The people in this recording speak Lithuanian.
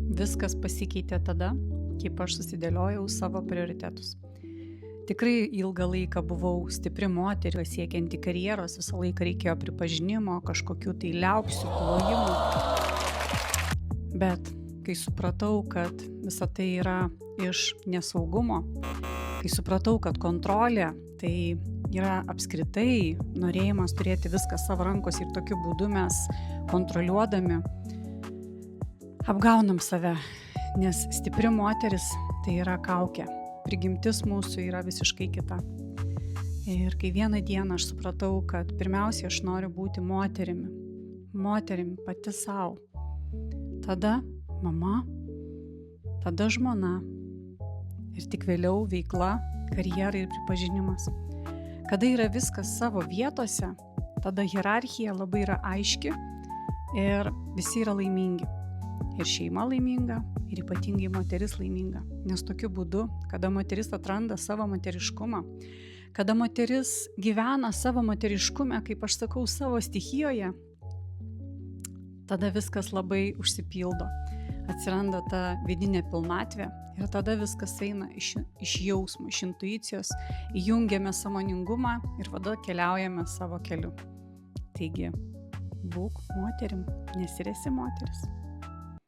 Viskas pasikeitė tada, kaip aš susidėliojau savo prioritetus. Tikrai ilgą laiką buvau stipri moteris, siekianti karjeros, visą laiką reikėjo pripažinimo, kažkokių tai liaupsių, plojimų. Bet kai supratau, kad visa tai yra iš nesaugumo, kai supratau, kad kontrolė tai yra apskritai norėjimas turėti viską savo rankose ir tokiu būdu mes kontroliuodami apgaunam save, nes stipri moteris tai yra kaukė. Prigimtis mūsų yra visiškai kita. Ir kai vieną dieną aš supratau, kad pirmiausia aš noriu būti moterimi pati savo. Tada mama, tada žmona ir tik vėliau veikla, karjera ir pripažinimas. Kada yra viskas savo vietose, tada hierarchija labai yra aiški ir visi yra laimingi. Ir šeima laiminga, ir ypatingai moteris laiminga. Nes tokiu būdu, kada moteris atranda savo moteriškumą, kada moteris gyvena savo moteriškume, kaip aš sakau, savo stichijoje, tada viskas labai užsipildo. Atsiranda ta vidinė pilnatvė ir tada viskas eina iš jausmo, iš intuicijos, įjungiame sąmoningumą ir tada keliaujame savo keliu. Taigi, būk moterim, nes ir esi moteris.